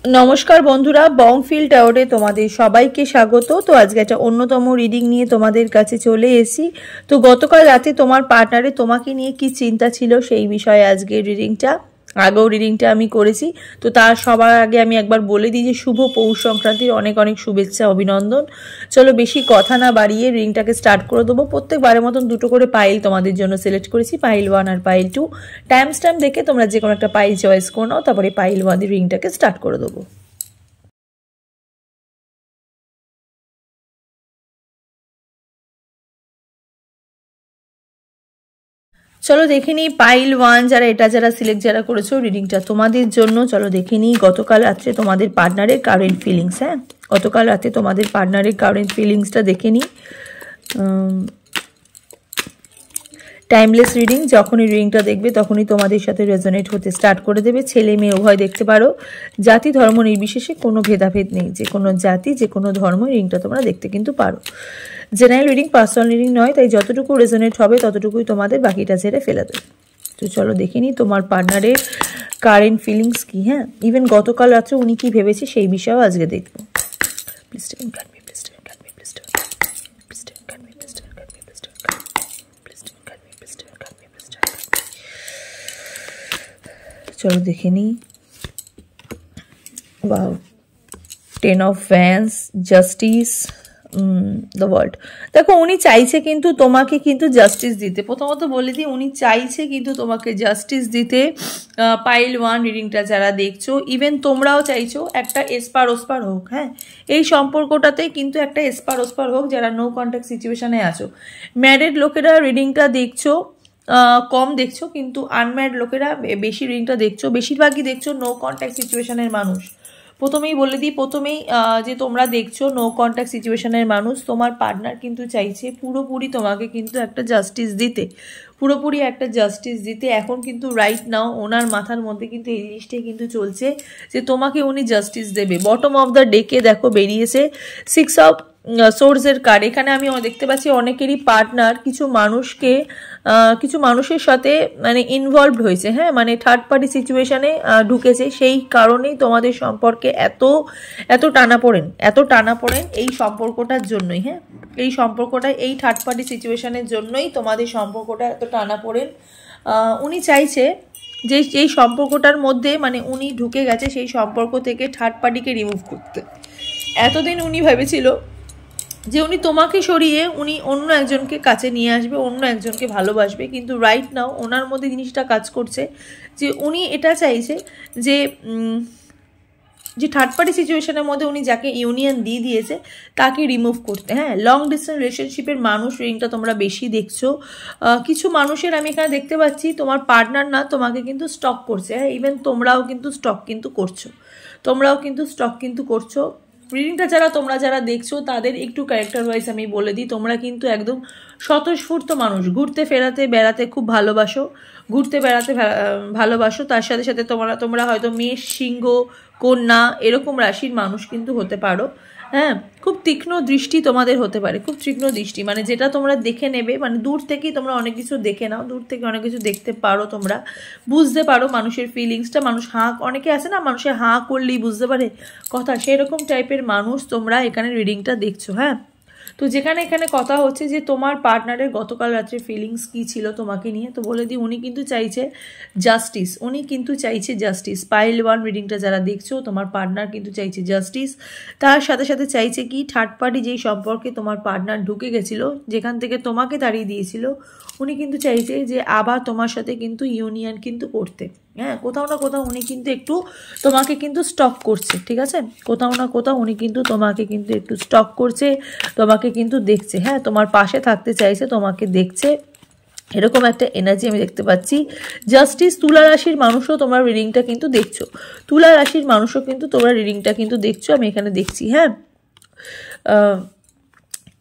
নমস্কার বন্ধুরা, বংফিল টাওয়ারে তোমাদের সবাইকে স্বাগত। তো আজকে একটা অন্যতম রিডিং নিয়ে তোমাদের কাছে চলে এসেছি। তো গতকাল রাতে তোমার পার্টনারে তোমাকে নিয়ে কি চিন্তা ছিল সেই বিষয়ে আজকে রিডিংটা। আগেও রিডিংটা আমি করেছি, তো তার সবার আগে আমি একবার বলে দিই যে শুভ পৌষ সংক্রান্তির অনেক অনেক শুভেচ্ছা, অভিনন্দন। চলো বেশি কথা না বাড়িয়ে রিডিংটাকে স্টার্ট করে দেবো। প্রত্যেকবারের মতন দুটো করে পাইল তোমাদের জন্য সিলেক্ট করেছি, পাইল 1 আর পাইল 2। টাইম স্ট্যাম্প দেখে তোমরা যে কোনো একটা পাইল চয়েস করে নাও, তারপরে পাইল 1 দিয়ে রিডিংটাকে স্টার্ট করে দেবো। চলো দেখে নিই পাইল 1 যারা সিলেক্ট করেছো রিডিংটা তোমাদের জন্য। চলো দেখে নিই গতকাল রাত্রে তোমাদের পার্টনারের কারেন্ট ফিলিংস। হ্যাঁ, গতকাল রাতে তোমাদের পার্টনারের কারেন্ট ফিলিংসটা দেখে নিই। টাইমলেস রিডিং, যখনই রিডিংটা দেখবে তখনই তোমাদের সাথে রেজোনেট হতে স্টার্ট করে দেবে। ছেলে মেয়ে উভয় দেখতে পারো, জাতি ধর্ম নির্বিশেষে কোনো ভেদাভেদ নেই, যে কোনো জাতি যে কোনো ধর্ম রিডিংটা তোমরা দেখতে কিন্তু পারো। জেনারেল রিডিং, পার্সোনাল রিডিং নয়, তাই যতটুকু রেজোনেট হবে ততটুকুই তোমাদের, বাকিটা ছেড়ে ফেলে দেবে। তো চলো দেখে নিই তোমার পার্টনারের কারেন্ট ফিলিংস কি। হ্যাঁ, ইভেন গতকাল রাত্রে উনি কি ভেবেছে সেই বিষয়েও আজকে দেখবো। প্লিজ চলো দেখে নিই। Wow, 10 of fans, justice, the world. দেখো উনি চাইছে কিন্তু তোমাকে কিন্তু জাস্টিস দিতে। প্রথমত বলে দিই, উনি চাইছে কিন্তু তোমাকে জাস্টিস দিতে। পাইল 1 রিডিংটা যারা দেখছো, ইভেন তোমরাও চাইছো একটা এসপার ওসপার হোক। হ্যাঁ, এই সম্পর্কটাতে কিন্তু একটা এসপার ওসপার হোক, যারা নো কন্ট্যাক্ট সিচুয়েশনে আছো। ম্যারিড লোকেরা রিডিংটা দেখছো কম দেখছো, কিন্তু আনম্যারিড লোকেরা বেশি রিডিংটা দেখছো। বেশিরভাগই দেখছো নো কন্ট্যাক্ট সিচুয়েশনের মানুষ। প্রথমেই বলে দিই, যে তোমরা দেখছো নো কন্ট্যাক্ট সিচুয়েশনের মানুষ, তোমার পার্টনার কিন্তু চাইছে পুরোপুরি তোমাকে কিন্তু একটা জাস্টিস দিতে, পুরোপুরি একটা জাস্টিস দিতে। এখন কিন্তু রাইট নাও ওনার মাথার মধ্যে কিন্তু এই জিনিসটাই কিন্তু চলছে যে তোমাকে উনি জাস্টিস দেবে। বটম অফ দ্য ডেকে দেখো বেরিয়েছে 6 অফ সোর্সের কার্ড। এখানে আমি দেখতে পাচ্ছি অনেকেরই পার্টনার কিছু মানুষের সাথে মানে ইনভলভড হয়েছে। হ্যাঁ, মানে থার্ড পার্টি সিচুয়েশনে ঢুকেছে, সেই কারণেই তোমাদের সম্পর্কে এত টানাপোড়েন এই সম্পর্কটার জন্যই। হ্যাঁ, এই থার্ড পার্টি সিচুয়েশনের জন্যই তোমাদের সম্পর্কটা এত টানাপোড়েন। উনি চাইছে যে এই সম্পর্কটার মধ্যে মানে উনি ঢুকে গেছে সেই সম্পর্ক থেকে থার্ড পার্টিকে রিমুভ করতে। এতদিন উনি ভেবেছিল যে উনি তোমাকে সরিয়ে উনি অন্য একজনকে কাছে নিয়ে আসবে, অন্য একজনকে ভালোবাসবে, কিন্তু রাইট নাও ওনার মধ্যে জিনিসটা কাজ করছে যে উনি এটা চাইছে যে থার্ড পার্টি সিচুয়েশনের মধ্যে উনি যাকে ইউনিয়ন দিয়ে দিয়েছে তাকে রিমুভ করতে। হ্যাঁ, লং ডিস্টেন্স রিলেশনশিপের মানুষ রিডিংটা তোমরা বেশি দেখছো। কিছু মানুষের আমি এখানে দেখতে পাচ্ছি তোমার পার্টনার না তোমাকে কিন্তু স্টক করছে। হ্যাঁ, ইভেন তোমরাও কিন্তু স্টক কিন্তু করছো। রিডিংটা তোমরা যারা দেখছো তাদের একটু ক্যারেক্টার ওয়াইজ আমি বলে দিই, তোমরা কিন্তু একদম স্বতঃস্ফূর্ত মানুষ, ঘুরতে বেড়াতে খুব ভালোবাসো। তার সাথে সাথে তোমরা হয়তো মেষ, সিংহ, কন্যা এরকম রাশির মানুষ কিন্তু হতে পারো। হ্যাঁ, খুব তীক্ষ্ণ দৃষ্টি তোমাদের হতে পারে, খুব তীক্ষ্ণ দৃষ্টি, মানে যেটা তোমরা দেখে নেবে, মানে দূর থেকেই তোমরা অনেক কিছু দেখে নাও, দূর থেকে অনেক কিছু দেখতে পারো, তোমরা বুঝতে পারো মানুষের ফিলিংসটা। অনেকে আছে না, মানুষের হাঁ করলেই বুঝতে পারে কথা, সেরকম টাইপের মানুষ তোমরা এখানে রিডিংটা দেখছো। হ্যাঁ, তো এখানে কথা হচ্ছে যে তোমার পার্টনারের গতকাল রাত্রে ফিলিংস কি ছিল তোমাকে নিয়ে। তো বলে দিই, উনি কিন্তু চাইছে জাস্টিস। পাইল 1 রিডিংটা যারা দেখছো, তোমার পার্টনার কিন্তু চাইছে জাস্টিস। তার সাথে সাথে চাইছে কি, থার্ড পার্টি যেই সম্পর্কে তোমার পার্টনার ঢুকে গেছিল, যেখান থেকে তোমাকে তাড়িয়ে দিয়েছিল, উনি কিন্তু চাইছে যে আবার তোমার সাথে কিন্তু ইউনিয়ন কিন্তু করতে। হ্যাঁ, কোথাও না কোথাও উনি কিন্তু একটু তোমাকে কিন্তু স্টক করছে। ঠিক আছে, কোথাও না কোথাও উনি কিন্তু তোমাকে কিন্তু একটু স্টক করছে, তোমাকে কিন্তু দেখছে। হ্যাঁ, তোমার পাশে থাকতে চাইছে, তোমাকে দেখছে, এরকম একটা এনার্জি আমি দেখতে পাচ্ছি। জাস্টিস, তুলা রাশির মানুষও তোমার রিডিংটা কিন্তু দেখছো, আমি এখানে দেখছি। হ্যাঁ,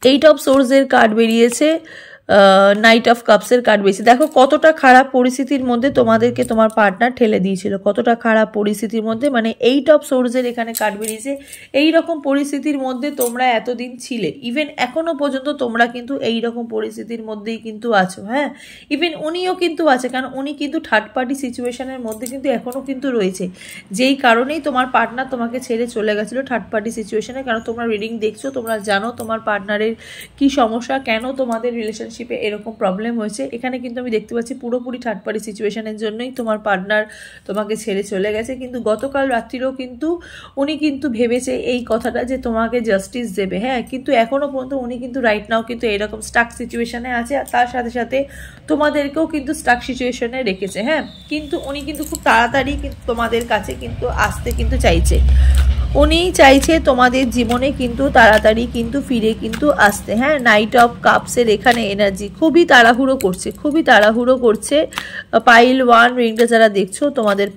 8 অফ সোর্সের কার্ড বেরিয়েছে, নাইট অফ কাপসের কার্ড বেশি। দেখো কতটা খারাপ পরিস্থিতির মধ্যে তোমাদেরকে তোমার পার্টনার ঠেলে দিয়েছিল, কতটা খারাপ পরিস্থিতির মধ্যে, মানে 8 অফ সোর্সের এখানে কার্ড বেরিয়েছে। এইরকম পরিস্থিতির মধ্যে তোমরা এতদিন ছিলে, ইভেন এখনো পর্যন্ত তোমরা কিন্তু এইরকম পরিস্থিতির মধ্যেই কিন্তু আছো। হ্যাঁ, ইভেন উনিও কিন্তু আছে, কারণ উনি কিন্তু থার্ড পার্টি সিচুয়েশনের মধ্যে কিন্তু এখনো কিন্তু রয়েছে, যেই কারণেই তোমার পার্টনার তোমাকে ছেড়ে চলে গেছিলো থার্ড পার্টি সিচুয়েশনে। কারণ তোমরা রিডিং দেখছো, তোমরা জানো তোমার পার্টনারের কি সমস্যা, কেন তোমাদের রিলেশনশিপে এরকম প্রবলেম হয়েছে। এখানে কিন্তু আমি দেখতে পাচ্ছি পুরোপুরি থার্ড পার্টি সিচুয়েশনের জন্যই তোমার পার্টনার তোমাকে ছেড়ে চলে গেছে। কিন্তু গতকাল রাত্রিরেও কিন্তু উনি কিন্তু ভেবেছে এই কথাটা যে তোমাকে জাস্টিস দেবে। হ্যাঁ, কিন্তু এখনো পর্যন্ত উনি কিন্তু রাইট নাও কিন্তু এরকম স্টাক সিচুয়েশনে আছে, আর তার সাথে সাথে তোমাদেরকেও কিন্তু স্টাক সিচুয়েশনে রেখেছে। হ্যাঁ, কিন্তু উনি কিন্তু খুব তাড়াতাড়ি কিন্তু তোমাদের কাছে কিন্তু আসতে কিন্তু চাইছে, উনি চাইছে তোমাদের জীবনে কিন্তু তাড়াতাড়ি কিন্তু ফিরে কিন্তু আসতে। হ্যাঁ, নাইট অফ কাপসের এখানে এনার্জি খুবই তাড়াহুড়ো করছে, খুবই তাড়াহুড়ো করছে। পাইল 1 রিংটা যারা দেখছো, তোমাদের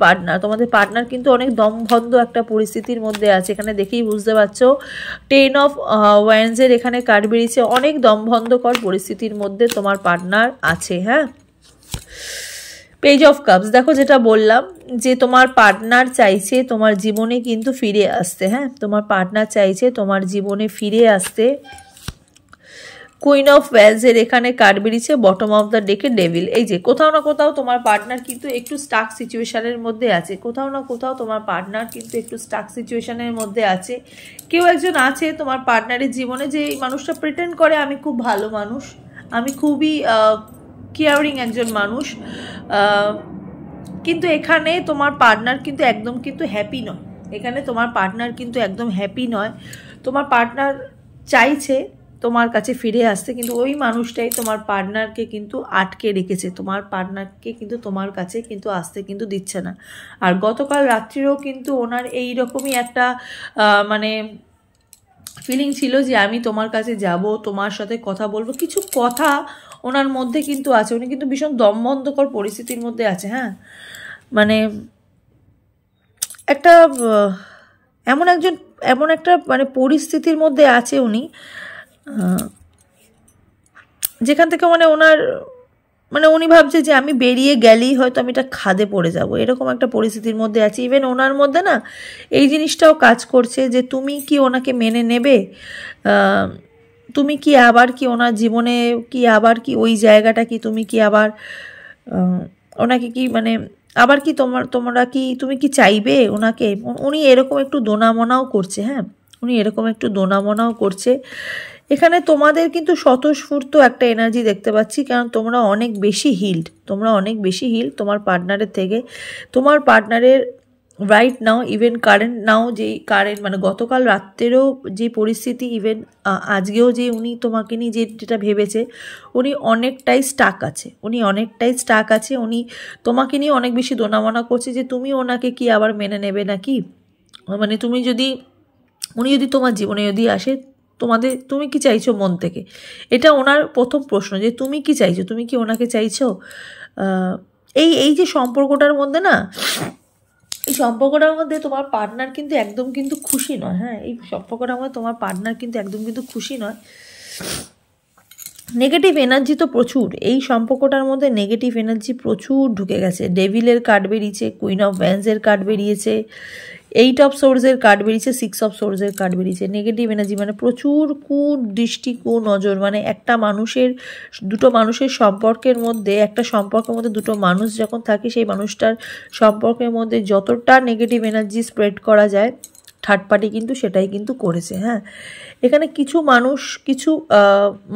পার্টনার কিন্তু অনেক দমবন্ধ একটা পরিস্থিতির মধ্যে আছে, এখানে দেখেই বুঝতে পারছো। 10 অফ ওয়ান্ডসের এখানে কার্ড বেরিয়েছে, অনেক দমবন্ধকর পরিস্থিতির মধ্যে তোমার পার্টনার আছে। হ্যাঁ, পেজ অফ কাপস, দেখো যেটা বললাম যে তোমার পার্টনার চাইছে তোমার জীবনে কিন্তু ফিরে আসতে। হ্যাঁ, তোমার পার্টনার চাইছে তোমার জীবনে ফিরে আসতে। কুইন অফ ওয়ান্ডসের এখানে কার্ড বেরিয়েছে, বটম অফ দ্য ডেকে ডেভিল। এই যে কোথাও না কোথাও তোমার পার্টনার কিন্তু একটু স্টাক সিচুয়েশনের মধ্যে আছে, কোথাও না কোথাও তোমার পার্টনার কিন্তু একটু স্টাক সিচুয়েশনের মধ্যে আছে। কেউ একজন আছে তোমার পার্টনারের জীবনে, যে এই মানুষটা প্রিটেন্ড করে আমি খুব ভালো মানুষ, আমি খুবই কেয়ারিং একজন মানুষ, কিন্তু এখানে তোমার পার্টনার কিন্তু একদম কিন্তু হ্যাপি নয়। এখানে তোমার পার্টনার কিন্তু একদম হ্যাপি নয়। তোমার পার্টনার চাইছে তোমার কাছে ফিরে আসতে, কিন্তু ওই মানুষটাই তোমার পার্টনারকে কিন্তু আটকে রেখেছে, তোমার পার্টনারকে কিন্তু তোমার কাছে কিন্তু আসতে কিন্তু দিচ্ছে না। আর গতকাল রাত্রিরেও কিন্তু ওনার এই রকমই একটা মানে ফিলিং ছিল যে আমি তোমার কাছে যাব, তোমার সাথে কথা বলবো, কিছু কথা ওনার মধ্যে কিন্তু আছে। উনি কিন্তু ভীষণ দমবন্ধকর পরিস্থিতির মধ্যে আছে। হ্যাঁ, মানে একটা এমন একটা মানে পরিস্থিতির মধ্যে আছে উনি, যেখান থেকে মানে ওনার মানে উনি ভাবছে যে আমি বেরিয়ে গেলেই হয়তো আমি এটা খাদে পড়ে যাব, এরকম একটা পরিস্থিতির মধ্যে আছে। ইভেন ওনার মধ্যে না এই জিনিসটাও কাজ করছে যে তুমি কি ওনাকে মেনে নেবে, তুমি কি আবার কি ওনার জীবনে কি আবার কি ওই জায়গাটা কি তুমি কি আবার ওনাকে কি মানে আবার কি তোমরা কি তুমি কি চাইবে ওনাকে। উনি এরকম একটু দোনামোনাও করছে। হ্যাঁ, উনি এরকম একটু দোনামোনাও করছে। এখানে তোমাদের কিন্তু স্বতঃস্ফূর্ত একটা এনার্জি দেখতে পাচ্ছি, কারণ তোমরা অনেক বেশি হিল্ড, তোমার পার্টনারের থেকে। তোমার পার্টনারের রাইট নাও, ইভেন কারেন্ট মানে গতকাল রাত্রেও যে পরিস্থিতি, ইভেন আজকেও যে উনি তোমাকে নিয়ে যেটা ভেবেছে, উনি অনেকটাই স্টাক আছে, উনি তোমাকে নিয়ে অনেক বেশি দোনামোনা করছে যে তুমি ওনাকে কি আবার মেনে নেবে নাকি, মানে উনি যদি তোমার জীবনে যদি আসে তুমি কি চাইছো মন থেকে, এটা ওনার প্রথম প্রশ্ন, যে তুমি কি চাইছো, তুমি কি ওনাকে চাইছো। এই যে সম্পর্কটার মধ্যে না, এই সম্পর্কটার মধ্যে তোমার পার্টনার কিন্তু একদম কিন্তু খুশি নয়। হ্যাঁ, এই সম্পর্কটার মধ্যে তোমার পার্টনার কিন্তু একদম কিন্তু খুশি নয়। নেগেটিভ এনার্জি তো প্রচুর, এই সম্পর্কটার মধ্যে নেগেটিভ এনার্জি প্রচুর ঢুকে গেছে। ডেভিলের কার্ড বেরিয়েছে, কুইন অফ ওয়ান্ডসের কার্ড বেরিয়েছে, 8 অফ সোর্সের কার্ড বেরিয়েছে, 6 অফ সোর্সের কার্ড বেরিয়েছে। নেগেটিভ এনার্জি মানে প্রচুর কুদৃষ্টি, কুনজর, মানে দুটো মানুষের সম্পর্কের মধ্যে, একটা সম্পর্কের মধ্যে দুটো মানুষ যখন থাকে, সেই মানুষটার সম্পর্কের মধ্যে যতটা নেগেটিভ এনার্জি স্প্রেড করা যায়, থার্ড পার্টি কিন্তু সেটাই কিন্তু করেছে। হ্যাঁ, এখানে কিছু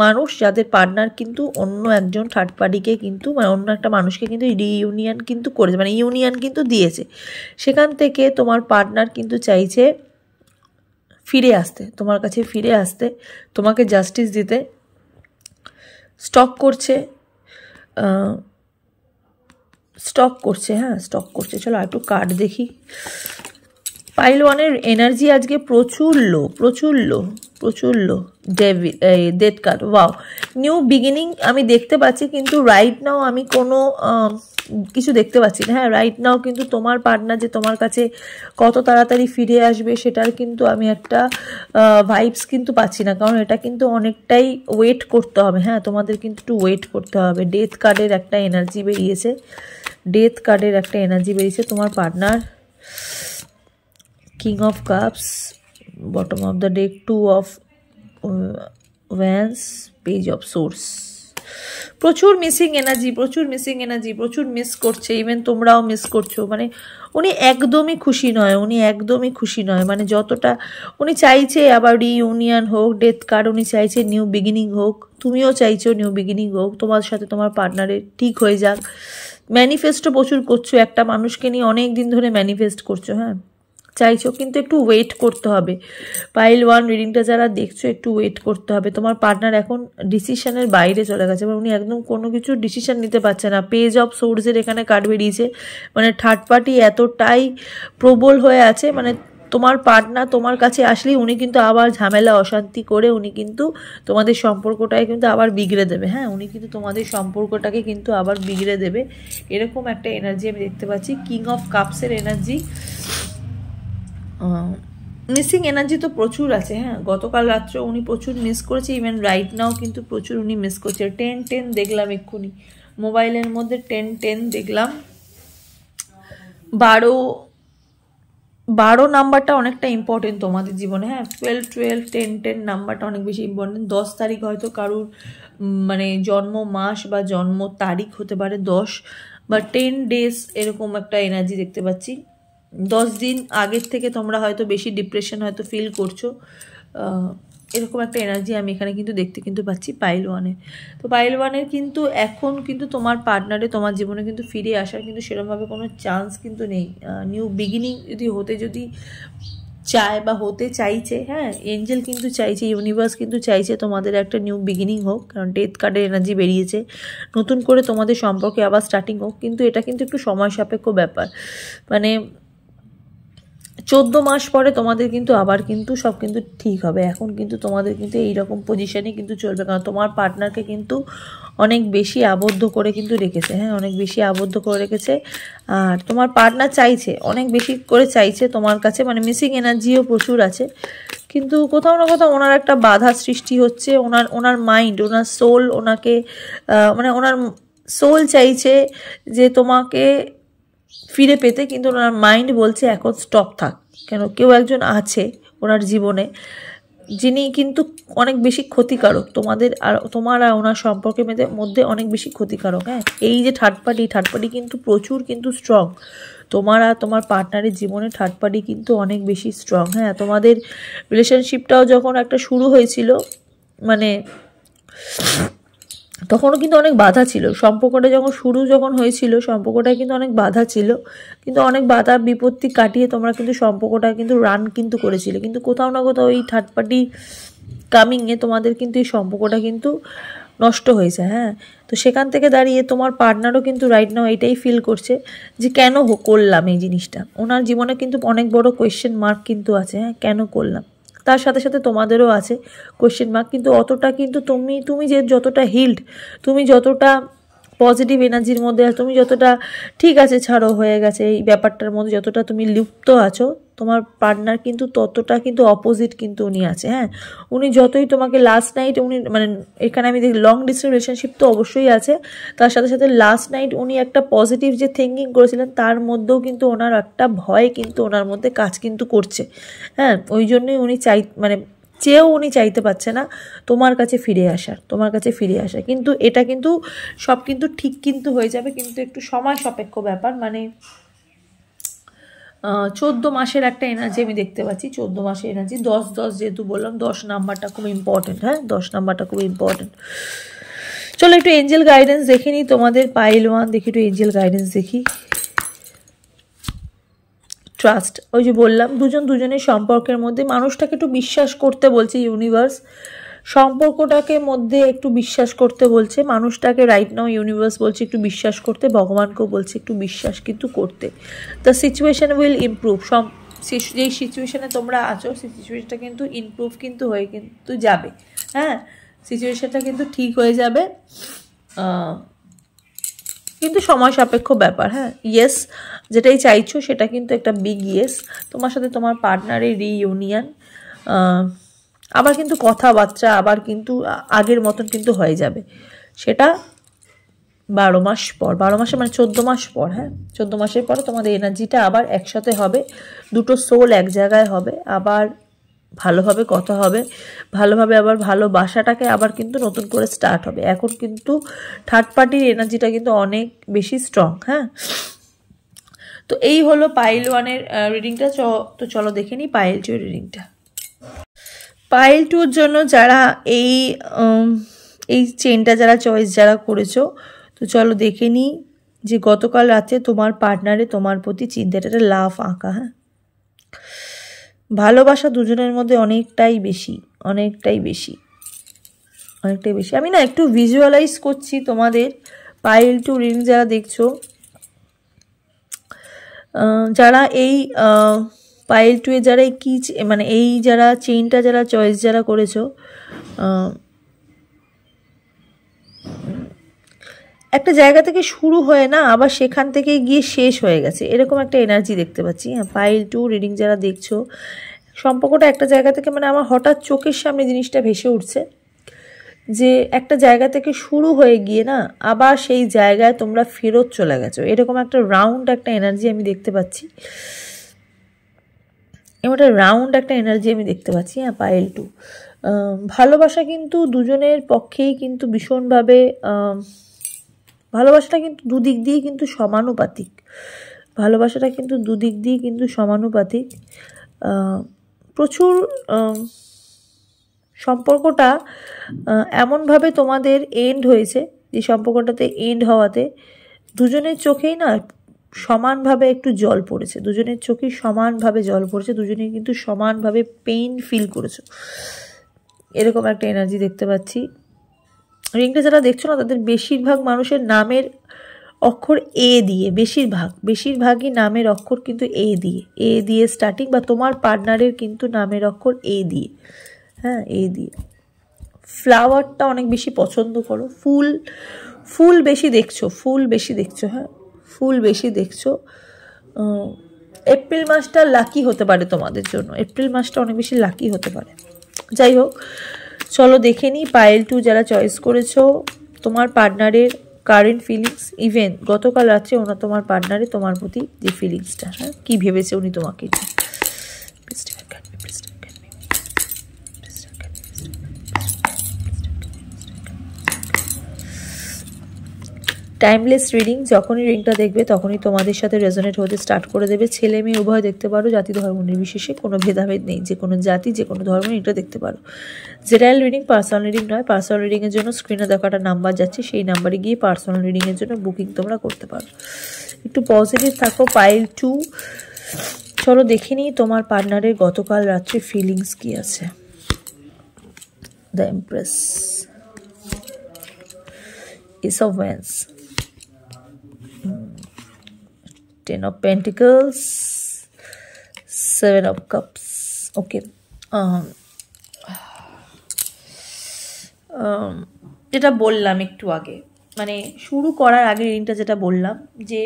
মানুষ যাদের পার্টনার কিন্তু অন্য একজন থার্ড পার্টিকে কিন্তু মানে অন্য একটা মানুষকে কিন্তু রিইউনিয়ন কিন্তু করেছে, মানে ইউনিয়ন কিন্তু দিয়েছে। সেখান থেকে তোমার পার্টনার কিন্তু চাইছে ফিরে আসতে, তোমার কাছে ফিরে আসতে, তোমাকে জাস্টিস দিতে। স্টক করছে। হ্যাঁ, স্টক করছে। চলো একটু কার্ড দেখি। পাইল 1-এর এনার্জি আজকে প্রচুর লো। প্রচুর লো। Death card, wow, new beginning আমি দেখতে পাচ্ছি, কিন্তু রাইট নাও আমি কোনো কিছু দেখতে পাচ্ছি না। হ্যাঁ, রাইট নাও কিন্তু তোমার পার্টনার যে তোমার কাছে কত তাড়াতাড়ি ফিরে আসবে সেটার কিন্তু আমি একটা ভাইবস কিন্তু পাচ্ছি না, কারণ এটা কিন্তু অনেকটাই ওয়েট করতে হবে। হ্যাঁ, তোমাদের কিন্তু একটু ওয়েট করতে হবে। ডেথ কার্ডের একটা এনার্জি বেরিয়েছে, ডেথ কার্ডের একটা এনার্জি বেরিয়েছে। তোমার partner king of cups, bottom of the deck, 2 of wands, page of swords. প্রচুর মিসিং এনার্জি, প্রচুর মিসিং এনার্জি, প্রচুর মিস করছে, ইভেন তোমরাও মিস করছো। মানে উনি একদমই খুশি নয়, উনি একদমই খুশি নয়। মানে যতটা উনি চাইছে আবার রিইউনিয়ন হোক, ডেথ কার্ড উনি চাইছে নিউ বিগিনিং হোক, তুমিও চাইছো নিউ বিগিনিং হোক, তোমার সাথে তোমার পার্টনারের ঠিক হয়ে যাক। ম্যানিফেস্টও প্রচুর করছো, একটা মানুষকে নিয়ে অনেক দিন ধরে ম্যানিফেস্ট করছো। হ্যাঁ, চাইছো, কিন্তু একটু ওয়েট করতে হবে। পাইল 1 রিডিংটা যারা দেখছো একটু ওয়েট করতে হবে। তোমার পার্টনার এখন ডিসিশনের বাইরে চলে গেছে, মানে উনি একদম কোনো কিছু ডিসিশন নিতে পারছে না। পেজ অফ সোর্সের এখানে কার্ড বেরিয়েছে, মানে থার্ড পার্টি এতটাই প্রবল হয়ে আছে, মানে তোমার পার্টনার তোমার কাছে আসলেই উনি কিন্তু আবার ঝামেলা অশান্তি করে উনি কিন্তু তোমাদের সম্পর্কটাকে কিন্তু আবার বিগড়ে দেবে। হ্যাঁ, উনি কিন্তু তোমাদের সম্পর্কটাকে কিন্তু আবার বিগড়ে দেবে, এরকম একটা এনার্জি আমি দেখতে পাচ্ছি। কিং অফ কাপসের এনার্জি, মিসিং এনার্জি তো প্রচুর আছে। হ্যাঁ, গতকাল রাত্রে উনি প্রচুর মিস করেছে, ইভেন রাইট নাও কিন্তু প্রচুর উনি মিস করছে। 10-10 দেখলাম এক্ষুনি মোবাইলের মধ্যে, 10-10 দেখলাম। 12 নাম্বারটা অনেকটা ইম্পর্টেন্ট তোমাদের জীবনে। হ্যাঁ, 12-12-10-10 নাম্বারটা অনেক বেশি ইম্পর্টেন্ট। 10 তারিখ হয়তো কারুর মানে জন্ম মাস বা জন্ম তারিখ হতে পারে 10 বা 10 ডেজ, এরকম একটা এনার্জি দেখতে পাচ্ছি। 10 দিন আগের থেকে তোমরা হয়তো বেশি ডিপ্রেশন হয়তো ফিল করছো, এরকম একটা এনার্জি আমি এখানে কিন্তু দেখতে কিন্তু পাচ্ছি পাইল 1-এ। তো পাইল 1-এর কিন্তু এখন কিন্তু তোমার পার্টনারে তোমার জীবনে কিন্তু ফিরে আসার কিন্তু সেরকমভাবে কোনো চান্স কিন্তু নেই। নিউ বিগিনিং যদি চায় বা হতে চাইছে, হ্যাঁ, এঞ্জেল কিন্তু চাইছে, ইউনিভার্স কিন্তু চাইছে তোমাদের একটা নিউ বিগিনিং হোক, কারণ ডেথ কার্ডের এনার্জি বেরিয়েছে, নতুন করে তোমাদের সম্পর্কে আবার স্টার্টিং হোক। কিন্তু এটা কিন্তু একটু সময় সাপেক্ষ ব্যাপার, মানে 14 মাস পরে তোমাদের কিন্তু আবার কিন্তু সব কিন্তু ঠিক হবে। এখন কিন্তু তোমাদের কিন্তু এইরকম পজিশানই কিন্তু চলবে, কারণ তোমার পার্টনারকে কিন্তু অনেক বেশি আবদ্ধ করে কিন্তু রেখেছে। হ্যাঁ, অনেক বেশি আবদ্ধ করে রেখেছে, আর তোমার পার্টনার চাইছে, অনেক বেশি করে চাইছে তোমার কাছে, মানে মিসিং এনার্জিও প্রচুর আছে। কিন্তু কোথাও না কোথাও ওনার একটা বাধা সৃষ্টি হচ্ছে। ওনার মাইন্ড, ওনার সোল ওনাকে মানে ওনার সোল চাইছে যে তোমাকে ফিরে পেতে, কিন্তু ওনার মাইন্ড বলছে এখন স্টপ থাক। কেন, কেউ একজন আছে ওনার জীবনে যিনি কিন্তু অনেক বেশি ক্ষতিকারক তোমার আর ওনার সম্পর্কের মধ্যে অনেক বেশি ক্ষতিকারক। হ্যাঁ, এই যে থার্ড পার্টি কিন্তু প্রচুর কিন্তু স্ট্রং। তোমার আর তোমার পার্টনারের জীবনে থার্ড পার্টি কিন্তু অনেক বেশি স্ট্রং। হ্যাঁ, তোমাদের রিলেশনশিপটাও যখন একটা শুরু হয়েছিল, মানে তখনও কিন্তু অনেক বাধা ছিল। সম্পর্কটা যখন হয়েছিল সম্পর্কটায় কিন্তু অনেক বাধা ছিল, কিন্তু অনেক বাধা বিপত্তি কাটিয়ে তোমরা কিন্তু সম্পর্কটা কিন্তু রান কিন্তু করেছিলে। কিন্তু কোথাও না কোথাও এই থার্ড পার্টি কামিংয়ে তোমাদের কিন্তু এই সম্পর্কটা কিন্তু নষ্ট হয়েছে। হ্যাঁ, তো সেখান থেকে দাঁড়িয়ে তোমার পার্টনারও কিন্তু রাইট নাও এটাই ফিল করছে যে কেন করলাম এই জিনিসটা। ওনার জীবনে কিন্তু অনেক বড় কোয়েশ্চেন মার্ক কিন্তু আছে। হ্যাঁ, কেন করলাম, তার সাথে সাথে তোমাদেরও আছে কোয়েশ্চেন মার্ক। কিন্তু অতটা কিন্তু তুমি যে যতটা হিল্ড, তুমি যতটা পজিটিভ এনার্জির মধ্যে আছো, তুমি যতটা ঠিক আছে ছাড়ো হয়ে গেছে এই ব্যাপারটার মধ্যে যতটা তুমি লিপ্ত আছো, তোমার পার্টনার কিন্তু ততটা কিন্তু অপোজিট কিন্তু উনি আছে। হ্যাঁ, উনি যতই তোমাকে লাস্ট নাইট উনি মানে এখানে আমি দেখি লং ডিস্টেন্স রিলেশনশিপ তো অবশ্যই আছে, তার সাথে সাথে লাস্ট নাইট উনি একটা পজিটিভ যে থিঙ্কিং করেছিলেন তার মধ্যেও কিন্তু ওনার একটা ভয় কিন্তু ওনার মধ্যে কাজ কিন্তু করছে। হ্যাঁ, ওই জন্যই উনি চেয়েও উনি চাইতে পারছে না তোমার কাছে ফিরে আসার। কিন্তু এটা কিন্তু সব কিন্তু ঠিক কিন্তু হয়ে যাবে, কিন্তু একটু সময় সাপেক্ষ ব্যাপার। মানে 14 মাসের একটা এনার্জি আমি দেখতে পাচ্ছি, 14 মাসের এনার্জি। 10 যেহেতু বললাম, 10 নাম্বারটা খুব ইম্পর্টেন্ট। হ্যাঁ, 10 নাম্বারটা খুব ইম্পর্টেন্ট। চলো একটু এঞ্জেল গাইডেন্স দেখে নিই তোমাদের। পাইল 1 দেখি, একটু এঞ্জেল গাইডেন্স দেখি। ট্রাস্ট, ওই যে বললাম দুজনের সম্পর্কের মধ্যে মানুষটাকে একটু বিশ্বাস করতে বলছে ইউনিভার্স, সম্পর্কটাকে মধ্যে একটু বিশ্বাস করতে বলছে মানুষটাকে। রাইট নাও ইউনিভার্স বলছে একটু বিশ্বাস করতে, ভগবানকেও বলছে একটু বিশ্বাস কিন্তু করতে। দ্য সিচুয়েশন উইল ইমপ্রুভ, যেই সিচুয়েশানে তোমরা আছো সেই সিচুয়েশনটা কিন্তু ইমপ্রুভ কিন্তু হয়ে কিন্তু যাবে। হ্যাঁ, সিচুয়েশনটা কিন্তু ঠিক হয়ে যাবে, কিন্তু সময় সাপেক্ষ ব্যাপার। হ্যাঁ, ইয়েস যেটাই চাইছো সেটা কিন্তু একটা বিগ ইয়েস। তোমার সাথে তোমার পার্টনারের রিইউনিয়ন, আবার কিন্তু কথাবার্তা আবার কিন্তু আগের মতন কিন্তু হয়ে যাবে। সেটা 12 মাস পর, 12 মাসে মানে 14 মাস পর। হ্যাঁ, 14 মাসের পরে তোমাদের এনার্জিটা আবার একসাথে হবে, দুটো সোল এক জায়গায় হবে, আবার ভালোভাবে কথা হবে, ভালোভাবে আবার ভালোবাসাটাকে আবার কিন্তু নতুন করে স্টার্ট হবে। এখন কিন্তু থার্ড পার্টির এনার্জিটা কিন্তু অনেক বেশি স্ট্রং। হ্যাঁ, তো এই হলো পাইল 1-এর রিডিংটা। তো চলো দেখে নিই পাইল 2-এর রিডিংটা। পাইল 2-র জন্য যারা এই চেনটা যারা চয়েস যারা করেছো, তো চলো দেখে নিই যে গতকাল রাতে তোমার পার্টনারে তোমার প্রতি চিন্তাটা লাভ আঁকা। হ্যাঁ, ভালোবাসা দুজনের মধ্যে অনেকটাই বেশি, অনেকটাই বেশি, অনেকটাই বেশি। আমি না একটু ভিজুয়ালাইজ করছি তোমাদের পাইল 2 রিডিং যারা দেখছো, যারা এই পাইল 2-এ যারা কি মানে এই যারা চেইনটা যারা চয়েস যারা করেছো, একটা জায়গা থেকে শুরু হয়ে না আবার সেখান থেকে গিয়ে শেষ হয়ে গেছে, এরকম একটা এনার্জি দেখতে পাচ্ছি। হ্যাঁ, পাইল 2 রিডিং যারা দেখছো, সম্পর্কটা একটা জায়গা থেকে মানে আমার হঠাৎ চোখের সামনে জিনিসটা ভেসে উঠছে যে একটা জায়গা থেকে শুরু হয়ে গিয়ে না আবার সেই জায়গায় তোমরা ফেরত চলে গেছো, এরকম একটা রাউন্ড একটা এনার্জি আমি দেখতে পাচ্ছি। এমন রাউন্ড একটা এনার্জি আমি দেখতে পাচ্ছি। হ্যাঁ, পাইল 2 ভালোবাসা কিন্তু দুজনের পক্ষেই কিন্তু ভীষণভাবে, ভালোবাসাটা কিন্তু দুদিক দিয়ে কিন্তু সমানুপাতিক, ভালোবাসাটা কিন্তু দুদিক দিয়ে কিন্তু সমানুপাতিক। প্রচুর সম্পর্কটা এমনভাবে তোমাদের এন্ড হয়েছে যে সম্পর্কটাতে এন্ড হওয়াতে দুজনের চোখেই না সমানভাবে একটু জল পড়েছে, দুজনের চোখেই সমানভাবে জল পড়েছে, দুজনেই কিন্তু সমানভাবে পেইন ফিল করেছো, এরকম একটা এনার্জি দেখতে পাচ্ছি। রিংটা যারা দেখছো না তাদের বেশিরভাগ মানুষের নামের অক্ষর এ দিয়ে, বেশিরভাগই নামের অক্ষর কিন্তু এ দিয়ে স্টার্টিং, বা তোমার পার্টনারের কিন্তু নামের অক্ষর এ দিয়ে। হ্যাঁ, এ দিয়ে। ফ্লাওয়ারটা অনেক বেশি পছন্দ করো, ফুল বেশি দেখছো, হ্যাঁ, ফুল বেশি দেখছো। এপ্রিল মাসটা লাকি হতে পারে তোমাদের জন্য, এপ্রিল মাসটা অনেক বেশি লাকি হতে পারে। যাই হোক, চলো দেখে নিই পাইল 2 যারা চয়েস করেছো তোমার পার্টনারের কারেন্ট ফিলিংস, ইভেন গতকাল রাত্রে ওনার তোমার পার্টনারে তোমার প্রতি যে ফিলিংসটা, হ্যাঁ, কী ভেবেছে উনি তোমাকে। টাইমলেস রিডিং, যখনই রিংটা দেখবে তখনই তোমাদের সাথে রেজোনেট হতে স্টার্ট করে দেবে। ছেলে মেয়ে উভয় দেখতে পারো, জাতি ধর্ম নির্বিশেষে, কোনো ভেদাভেদ নেই, যে কোনো জাতি যে কোনো ধর্ম এটা দেখতে পারো। জেনারেল রিডিং, পার্সোনাল রিডিং নয়। পার্সোনাল রিডিংয়ের জন্য স্ক্রিনে দেখাটা নাম্বার যাচ্ছে, সেই নাম্বারে গিয়ে পার্সোনাল রিডিংয়ের জন্য বুকিং তোমরা করতে পারো। একটু পজিটিভ থাকো পাইল 2। চলো দেখে নিই তোমার পার্টনারের গতকাল রাত্রে ফিলিংস কি আছে। The empress, S of wands, 10 of Pentacles, 7 of Cups. Okay. যেটা বললাম একটু আগে, মানে শুরু করার আগে রিডিংটা যেটা বললাম যে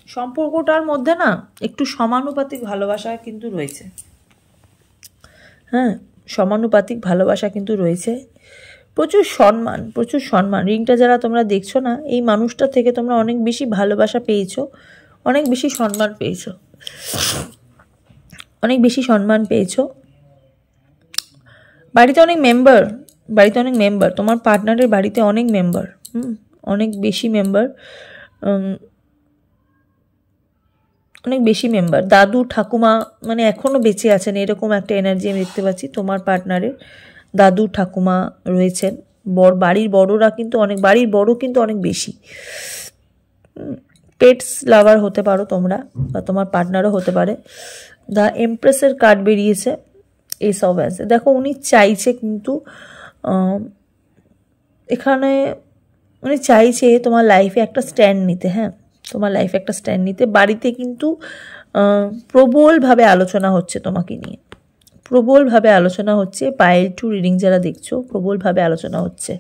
সম্পর্কটার মধ্যে না একটু সমানুপাতিক ভালোবাসা কিন্তু রয়েছে। হ্যাঁ, সমানুপাতিক ভালোবাসা কিন্তু রয়েছে, প্রচুর সম্মান। রিংটা যারা তোমরা দেখছো না, এই মানুষটা থেকে তোমরা অনেক বেশি ভালোবাসা পেয়েছো, অনেক বেশি সম্মান পেয়েছো। বাড়িতে অনেক মেম্বার, তোমার পার্টনারের বাড়িতে অনেক মেম্বার, অনেক বেশি মেম্বার, দাদু ঠাকুমা মানে এখনো বেঁচে আছেন, এরকম একটা এনার্জি আমি দেখতে পাচ্ছি। তোমার পার্টনারের দাদু ঠাকুমা রয়েছেন, বাড়ির বড়রা কিন্তু অনেক বেশি। পেটস লাভার হতে পারো তোমরা, বা তোমার পার্টনারও হতে পারে। দ্য এমপ্রেসের কার্ড বেরিয়েছে, এস অফ ওয়ান্স। দেখো উনি চাইছে কিন্তু এখানে উনি চাইছে তোমার লাইফে একটা স্ট্যান্ড নিতে। হ্যাঁ, তোমার লাইফে একটা স্ট্যান্ড নিতে। বাড়িতে কিন্তু প্রবলভাবে আলোচনা হচ্ছে তোমাকে নিয়ে, প্রবলভাবে আলোচনা হচ্ছে। পাইল 2 রিডিং যারা দেখছো, প্রবলভাবে আলোচনা হচ্ছে।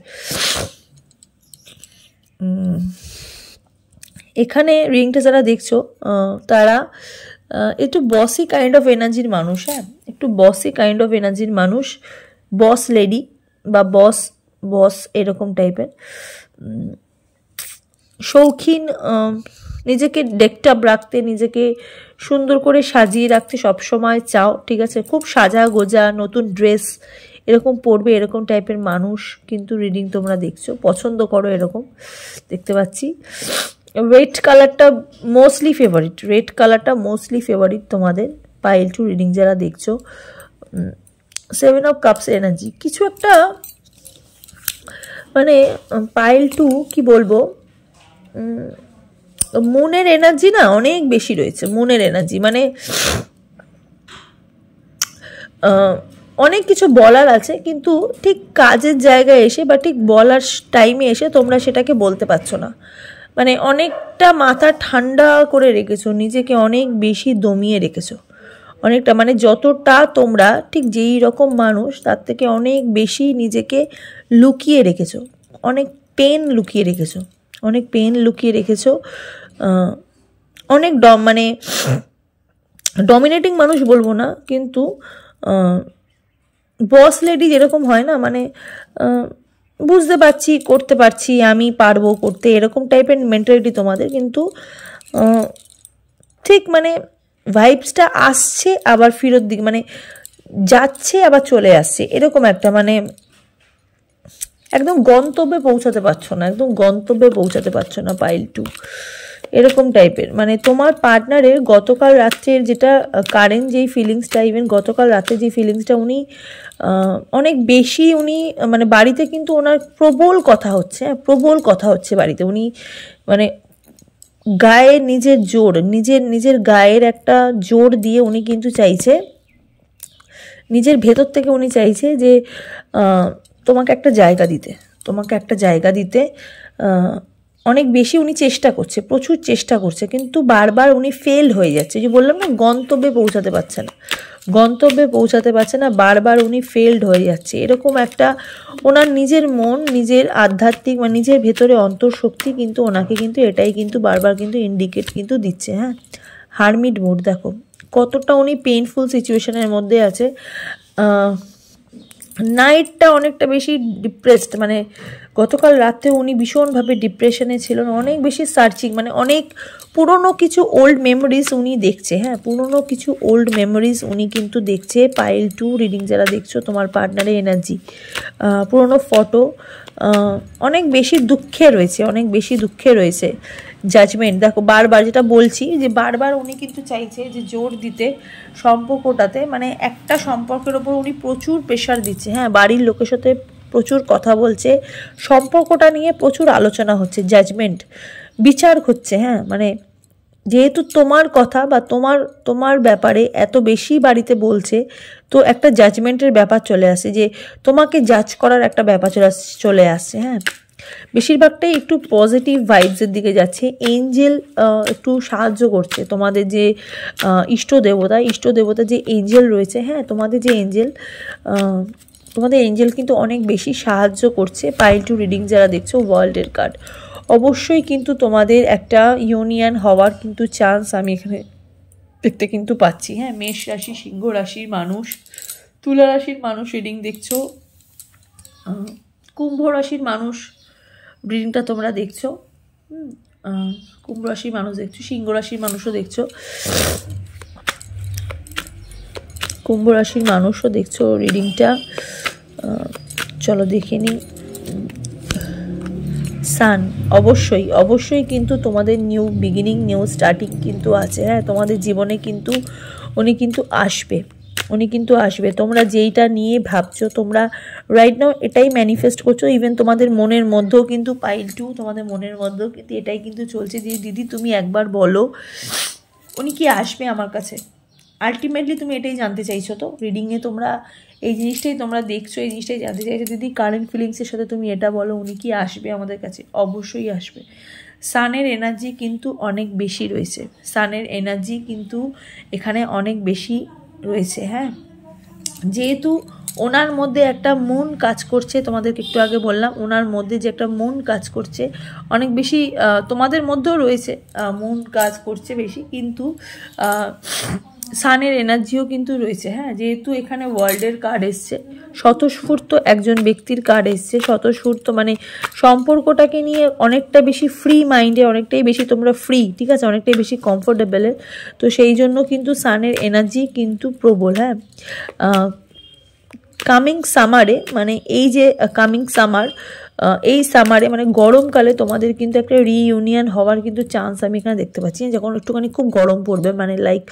এখানে রিডিংটা যারা দেখছো তারা একটু বসি কাইন্ড অফ এনার্জির মানুষ, হ্যাঁ, একটু বসি কাইন্ড অফ এনার্জির মানুষ, বস লেডি বা বস এরকম টাইপের, শৌখিন, নিজেকে ডেকটাপ রাখতে, নিজেকে সুন্দর করে সাজিয়ে রাখতে সবসময় চাও, ঠিক আছে, খুব সাজা গোজা, নতুন ড্রেস এরকম পরবে, এরকম টাইপের মানুষ কিন্তু রিডিং তোমরা দেখছো, পছন্দ করো এরকম দেখতে পাচ্ছি। রেড কালারটা মোস্টলি ফেভারিট, রেড কালারটা মোস্টলি ফেভারিট তোমাদের পাইল 2 রিডিং যারা দেখছো। 7 অফ কাপস এনার্জি, কিছু একটা মানে পাইল 2 কি বলবো, মুনের এনার্জি না অনেক বেশি রয়েছে, মুনের এনার্জি মানে অনেক কিছু বলার আছে, কিন্তু ঠিক কাজের জায়গায় এসে বা ঠিক বলার টাইমে এসে তোমরা সেটাকে বলতে পারছো না। মানে অনেকটা মাথা ঠান্ডা করে রেখেছো, নিজেকে অনেক বেশি দমিয়ে রেখেছো অনেকটা, মানে যতটা তোমরা ঠিক যেই রকম মানুষ তার থেকে অনেক বেশি নিজেকে লুকিয়ে রেখেছো, অনেক পেন লুকিয়ে রেখেছো, অনেক পেন লুকিয়ে রেখেছো, অনেক মানে ডমিনেটিং মানুষ বলবো না, কিন্তু বস লেডি যেরকম হয় না, মানে বুঝতে পারছি, করতে পারছি, আমি পারবো করতে, এরকম টাইপের মেন্টালিটি তোমাদের, কিন্তু ঠিক মানে ভাইবসটা আসছে আবার ফেরত দিকে, মানে যাচ্ছে আবার চলে আসছে, এরকম একটা মানে একদম গন্তব্যে পৌঁছাতে পারছো না, একদম গন্তব্যে পৌঁছাতে পারছো না পাইল 2, এরকম টাইপের। মানে তোমার পার্টনারের গতকাল রাত্রের যেটা কারেন্ট যেই ফিলিংসটা, ইভেন গতকাল রাতে যে ফিলিংসটা, উনি অনেক বেশি, উনি মানে বাড়িতে কিন্তু ওনার প্রবল কথা হচ্ছে, হ্যাঁ, প্রবল কথা হচ্ছে বাড়িতে, উনি মানে গায়ে নিজের জোর, নিজের গায়ের একটা জোর দিয়ে উনি কিন্তু চাইছে, নিজের ভেতর থেকে উনি চাইছে যে তোমাকে একটা জায়গা দিতে, তোমাকে একটা জায়গা দিতে অনেক বেশি উনি চেষ্টা করছে, প্রচুর চেষ্টা করছে, কিন্তু বারবার উনি ফেল হয়ে যাচ্ছে। যে বললাম না, গন্তব্যে পৌঁছাতে পারছে না, গন্তব্যে পৌঁছাতে পারছে না, বারবার উনি ফেলড হয়ে যাচ্ছে, এরকম একটা ওনার নিজের মন, নিজের আধ্যাত্মিক বা নিজের ভেতরে অন্তর্শক্তি কিন্তু ওনাকে কিন্তু এটাই কিন্তু বারবার কিন্তু ইন্ডিকেট কিন্তু দিচ্ছে। হ্যাঁ, হারমিট মুড দেখো কতটা উনি পেইনফুল সিচুয়েশনের মধ্যে আছে। নাইটটা অনেকটা বেশি ডিপ্রেসড, মানে গতকাল রাতে উনি ভীষণভাবে ডিপ্রেশনে ছিলেন, অনেক বেশি সার্চিং, মানে অনেক পুরনো কিছু ওল্ড মেমোরিজ উনি দেখছে, হ্যাঁ, পুরনো কিছু ওল্ড মেমোরিজ উনি কিন্তু দেখছে। পাইল 2 রিডিং যারা দেখছো, তোমার পার্টনারের এনার্জি, পুরনো ফটো, অনেক বেশি দুঃখে রয়েছে, অনেক বেশি দুঃখে রয়েছে। জাজমেন্ট দেখো, বারবার যেটা বলছি যে বারবার উনি কিন্তু চাইছে যে জোর দিতে সম্পর্কটাতে, মানে একটা সম্পর্কের ওপর উনি প্রচুর প্রেশার দিচ্ছে, হ্যাঁ, বাড়ির লোকের সাথে প্রচুর কথা বলছে, সম্পর্কটা নিয়ে প্রচুর আলোচনা হচ্ছে, জাজমেন্ট বিচার হচ্ছে, হ্যাঁ, মানে যেহেতু তোমার কথা বা তোমার ব্যাপারে এত বেশি বাড়িতে বলছে, তো একটা জাজমেন্টের ব্যাপার চলে আসে, যে তোমাকে জাজ করার একটা ব্যাপার চলে আসছে। হ্যাঁ, বেশিরভাগটাই একটু পজিটিভ ভাইবসের দিকে যাচ্ছে। এঞ্জেল একটু সাহায্য করছে, তোমাদের যে ইষ্ট দেবতা যে এঞ্জেল রয়েছে, হ্যাঁ, তোমাদের এঞ্জেল কিন্তু অনেক বেশি সাহায্য করছে। পাইল 2 রিডিং যারা দেখছো, ওয়ার্ল্ডের কার্ড, অবশ্যই কিন্তু তোমাদের একটা ইউনিয়ন হওয়ার কিন্তু চান্স আমি এখানে দেখতে কিন্তু পাচ্ছি। হ্যাঁ, মেষ রাশি, সিংহ রাশির মানুষ, তুলা রাশির মানুষ রিডিং দেখছো, কুম্ভ রাশির মানুষ রিডিংটা তোমরা দেখছো, কুম্ভ রাশির মানুষ দেখছো, সিংহ রাশির মানুষও দেখছো, কুম্ভ রাশির মানুষও দেখছো রিডিংটা। চলো দেখে নিই। সান, অবশ্যই কিন্তু তোমাদের নিউ বিগিনিং, নিউ স্টার্টিং কিন্তু আছে। হ্যাঁ, তোমাদের জীবনে কিন্তু উনি কিন্তু আসবে, তোমরা যেইটা নিয়ে ভাবছো, তোমরা রাইট নাও এটাই ম্যানিফেস্ট করছো। ইভেন তোমাদের মনের মধ্যেও কিন্তু পাইল 2, তোমাদের মনের মধ্যেও কিন্তু এটাই কিন্তু চলছে যে দিদি তুমি একবার বলো উনি কি আসবে আমার কাছে। আলটিমেটলি তুমি এটাই জানতে চাইছো, তো রিডিংয়ে তোমরা এই জিনিসটাই তোমরা দেখছো, এই জিনিসটাই জানতে চাইছো, দিদি কারেন্ট ফিলিংসের সাথে তুমি এটা বলো উনি কি আসবে আমাদের কাছে। অবশ্যই আসবে। সানের এনার্জি কিন্তু অনেক বেশি রয়েছে, সানের এনার্জি কিন্তু এখানে অনেক বেশি রয়েছে। হ্যাঁ, যেহেতু ওনার মধ্যে একটা মন কাজ করছে, তোমাদেরকে একটু আগে বললাম ওনার মধ্যে যে একটা মন কাজ করছে অনেক বেশি, তোমাদের মধ্যেও রয়েছে মন কাজ করছে বেশি, কিন্তু সানের এনার্জিও কিন্তু রয়েছে। হ্যাঁ, যেহেতু এখানে ওয়ার্ল্ডের কার্ড এসছে, স্বতঃস্ফূর্ত একজন ব্যক্তির কার্ড এসছে, স্বতঃস্ফূর্ত মানে সম্পর্কটাকে নিয়ে অনেকটা বেশি ফ্রি মাইন্ডে, অনেকটাই বেশি তোমরা ফ্রি, ঠিক আছে, অনেকটাই বেশি কমফোর্টেবলের। তো সেই জন্য কিন্তু সানের এনার্জি কিন্তু প্রবল। হ্যাঁ, কামিং সামারে মানে এই যে কামিং সামার, এই সামারে মানে গরমকালে তোমাদের কিন্তু একটা রিইউনিয়ন হওয়ার কিন্তু চান্স আমি এখানে দেখতে পাচ্ছি, যখন একটুখানি খুব গরম পড়বে মানে লাইক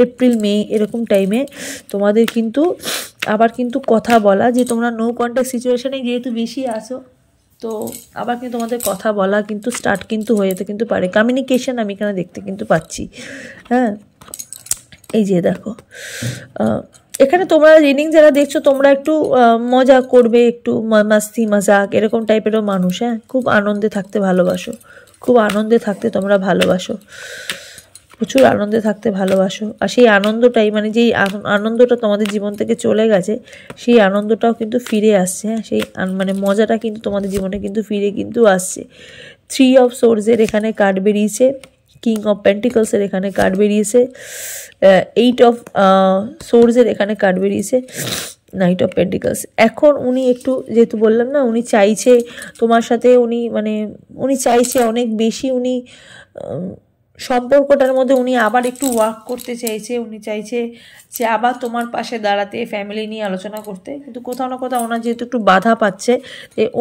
এপ্রিল মে এরকম টাইমে তোমাদের কিন্তু আবার কিন্তু কথা বলা, যে তোমরা নো কন্ট্যাক্ট সিচুয়েশানে যেহেতু বেশি আসো, তো আবার কিন্তু তোমাদের কথা বলা কিন্তু স্টার্ট কিন্তু হয়ে যেতে কিন্তু পারে, কমিউনিকেশন আমি এখানে দেখতে কিন্তু পাচ্ছি। হ্যাঁ, এই যে দেখো এখানে তোমরা রিডিং যারা দেখছো তোমরা একটু মজা করবে, একটু মাস্তি মজাক এরকম টাইপেরও মানুষ। হ্যাঁ, খুব আনন্দে থাকতে ভালোবাসো, খুব আনন্দে থাকতে তোমরা ভালোবাসো, প্রচুর আনন্দে থাকতে ভালোবাসো। আর সেই আনন্দটাই মানে যেই আনন্দটা তোমাদের জীবন থেকে চলে গেছে সেই আনন্দটাও কিন্তু ফিরে আসছে। হ্যাঁ, সেই মানে মজাটা কিন্তু তোমাদের জীবনে কিন্তু ফিরে কিন্তু আসছে। 3 অফ সোর্সের এখানে কার্ড বেরিয়েছে, কিং অফ পেন্টিকলসের এখানে কার্ড বেরিয়েছে, 8 অফ সোর্সের এখানে কার্ড বেরিয়েছে, নাইট অফ পেন্টিকলস। এখন উনি একটু যেহেতু বললাম না উনি চাইছে তোমার সাথে, উনি চাইছে অনেক বেশি, উনি সম্পর্কটার মধ্যে উনি আবার একটু ওয়ার্ক করতে চাইছে, উনি চাইছে যে আবার তোমার পাশে দাঁড়াতে, ফ্যামিলি নিয়ে আলোচনা করতে, কিন্তু কোথাও না কোথাও ওনার যেহেতু একটু বাধা পাচ্ছে,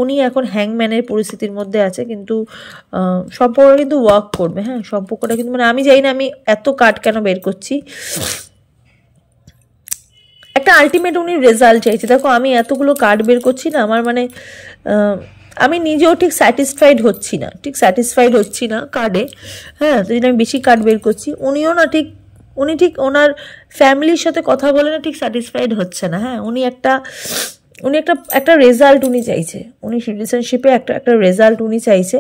উনি এখন হ্যাংম্যানের পরিস্থিতির মধ্যে আছে, কিন্তু সম্পর্কটা কিন্তু ওয়ার্ক করবে। হ্যাঁ, সম্পর্কটা কিন্তু মানে আমি জানি না আমি এত কার্ড কেন বের করছি, একটা আলটিমেট উনি রেজাল্ট চাইছে। দেখো আমি এতগুলো কার্ড বের করছি না, আমার মানে আমি নিজেও ঠিক স্যাটিসফাইড হচ্ছি না কার্ডে। হ্যাঁ, তো যদি আমি বেশি কার্ড বের করছি, উনিও না ঠিক, উনি ঠিক ওনার ফ্যামিলির সাথে কথা বলে না ঠিক স্যাটিসফাইড হচ্ছে না। হ্যাঁ, উনি একটা রেজাল্ট উনি চাইছে, উনি রিলেশনশিপে একটা রেজাল্ট উনি চাইছে।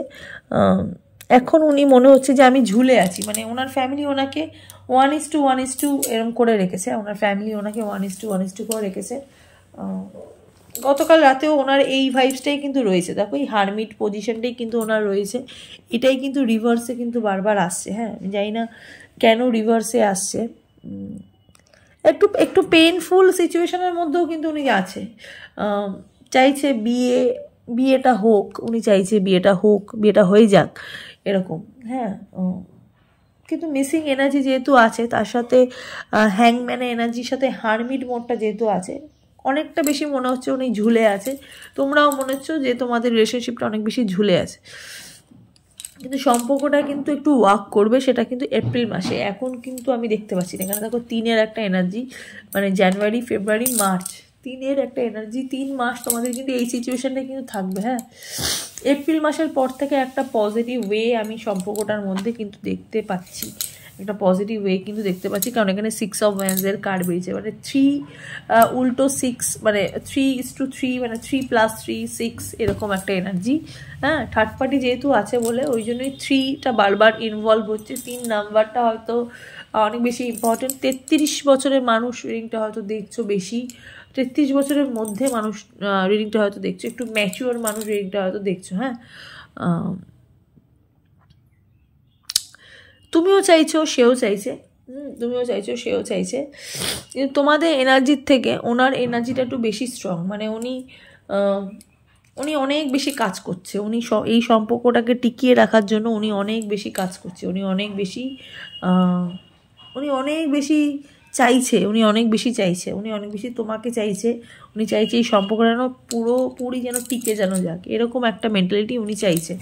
এখন উনি মনে হচ্ছে যে আমি ঝুলে আছি, মানে ওনার ফ্যামিলি ওনাকে 1:1:2 এরম করে রেখেছে, ওনার ফ্যামিলি ওনাকে 1:1:2 করে রেখেছে। গতকাল রাতেও ওনার এই ভাইবসটাই কিন্তু রয়েছে, দেখো এই হারমিট পজিশনটাই কিন্তু ওনার রয়েছে, এটাই কিন্তু রিভার্সে কিন্তু বারবার আসছে। হ্যাঁ, আমি জানি না কেন রিভার্সে আসছে, একটু পেইনফুল সিচুয়েশনের মধ্যেও কিন্তু উনি আছে, চাইছে বিয়েটা হোক, উনি চাইছে বিয়েটা হয়ে যাক এরকম। হ্যাঁ, কিন্তু মিসিং এনার্জি যেহেতু আছে, তার সাথে হ্যাংম্যানের এনার্জির সাথে হারমিট মোডটা যেহেতু আছে, অনেকটা বেশি মনে হচ্ছে উনি ঝুলে আছে, তোমরাও মনে হচ্ছে যে তোমাদের রিলেশনশিপটা অনেক বেশি ঝুলে আছে, কিন্তু সম্পর্কটা কিন্তু একটু ওয়ার্ক করবে, সেটা কিন্তু এপ্রিল মাসে। এখন কিন্তু আমি দেখতে পাচ্ছি না, এখানে দেখো 3-এর একটা এনার্জি, মানে জানুয়ারি ফেব্রুয়ারি মার্চ, 3-এর একটা এনার্জি, 3 মাস তোমাদের কিন্তু এই সিচুয়েশনটা কিন্তু থাকবে। হ্যাঁ, এপ্রিল মাসের পর থেকে একটা পজিটিভ ওয়ে আমি সম্পর্কটার মধ্যে কিন্তু দেখতে পাচ্ছি, একটা পজিটিভ ওয়ে কিন্তু দেখতে পাচ্ছি, কারণ এখানে 6 অফ ওয়ান্সের কার্ড বেরিয়েছে, মানে 3 উল্টো 6, মানে 3:3, মানে 3+3 6 এরকম একটা এনার্জি। হ্যাঁ, থার্ড পার্টি যেহেতু আছে বলে ওই জন্যই 3টা বারবার ইনভলভ হচ্ছে, 3 নাম্বারটা হয়তো অনেক বেশি ইম্পর্টেন্ট। 33 বছরের মানুষ রিডিংটা হয়তো দেখছো বেশি, 33 বছরের মধ্যে মানুষ রিডিংটা হয়তো দেখছো, একটু ম্যাচিওর মানুষ রিডিংটা হয়তো দেখছো। হ্যাঁ, তুমিও চাইছো, সেও চাইছে, সেও চাইছে, কিন্তু তোমাদের এনার্জির থেকে ওনার এনার্জিটা একটু বেশি স্ট্রং, মানে উনি অনেক বেশি কাজ করছে, উনি এই সম্পর্কটাকে টিকিয়ে রাখার জন্য উনি অনেক বেশি কাজ করছে, উনি অনেক বেশি চাইছে, উনি অনেক বেশি তোমাকে চাইছে, উনি চাইছে এই সম্পর্কটা যেন পুরোপুরি যেন টিকে যেন যাক, এরকম একটা মেন্টালিটি উনি চাইছে,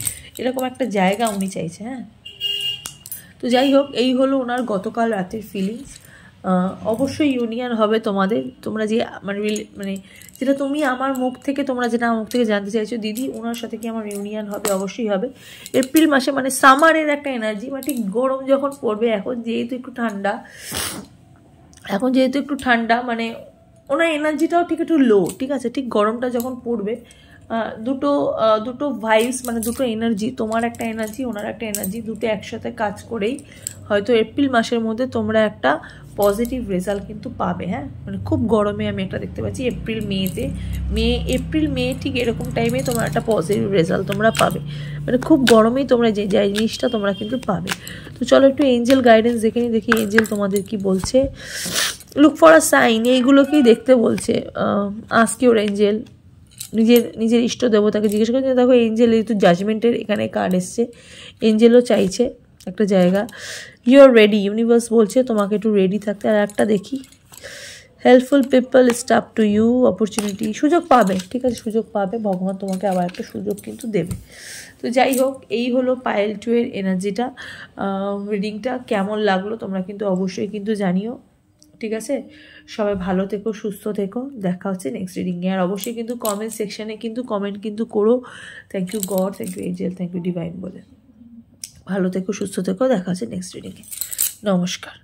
এরকম একটা জায়গা উনি চাইছে। হ্যাঁ, তো যাই হোক, এই হলো ওনার গতকাল রাতের ফিলিংস। অবশ্যই ইউনিয়ন হবে তোমাদের, তোমরা যে মানে যেটা তুমি আমার মুখ থেকে, তোমরা যেটা আমার মুখ থেকে জানতে চাইছো, দিদি ওনার সাথে কি আমার ইউনিয়ন হবে, অবশ্যই হবে এপ্রিল মাসে, মানে সামারের একটা এনার্জি, মানে ঠিক গরম যখন পড়বে, এখন যেহেতু একটু ঠান্ডা, মানে ওনার এনার্জিটাও ঠিক একটু লো, ঠিক আছে, ঠিক গরমটা যখন পড়বে দুটো দুটো ভাইবস, মানে দুটো এনার্জি, তোমার একটা এনার্জি ওনার একটা এনার্জি, দুটো একসাথে কাজ করেই হয়তো এপ্রিল মাসের মধ্যে তোমরা একটা পজিটিভ রেজাল্ট কিন্তু পাবে। হ্যাঁ, মানে খুব গরমে আমি একটা দেখতে পাচ্ছি এপ্রিল মে ঠিক এরকম টাইমে তোমার একটা পজিটিভ রেজাল্ট তোমরা পাবে, মানে খুব গরমেই তোমরা যে জিনিসটা তোমরা কিন্তু পাবে। তো চলো একটু এঞ্জেল গাইডেন্স দেখে নিই, দেখি এঞ্জেল তোমাদের কি বলছে। লুক ফর আ সাইন, এইগুলোকেই দেখতে বলছে। আস্ক ইউর এঞ্জেল, নিজের ইষ্ট দেবতাকে জিজ্ঞেস করছে। দেখো এঞ্জেল যেহেতু জাজমেন্টের এখানে কার্ড এসছে, এঞ্জেলও চাইছে একটা জায়গা। ইউ আর রেডি, ইউনিভার্স বলছে তোমাকে একটু রেডি থাকতে। আর একটা দেখি, helpful people, staff to you, opportunity, সুযোগ পাবে, ঠিক আছে, সুযোগ পাবে, ভগবান তোমাকে আবার একটা সুযোগ কিন্তু দেবে। তো যাই হোক, এই হলো পাইল 2 এর এনার্জিটা। রিডিংটা কেমন লাগলো তোমরা কিন্তু অবশ্যই কিন্তু জানিও, ঠিক আছে। সবাই ভালো থেকো, সুস্থ থেকো, দেখা হচ্ছে নেক্সট রিডিংয়ে। আর অবশ্যই কিন্তু কমেন্ট সেকশানে কিন্তু কমেন্ট কিন্তু করো, thank you God, thank you angel, thank you divine বলে। ভালো থেকো, সুস্থ থেকো, দেখা হচ্ছে নেক্সট রিডিংয়ে। নমস্কার।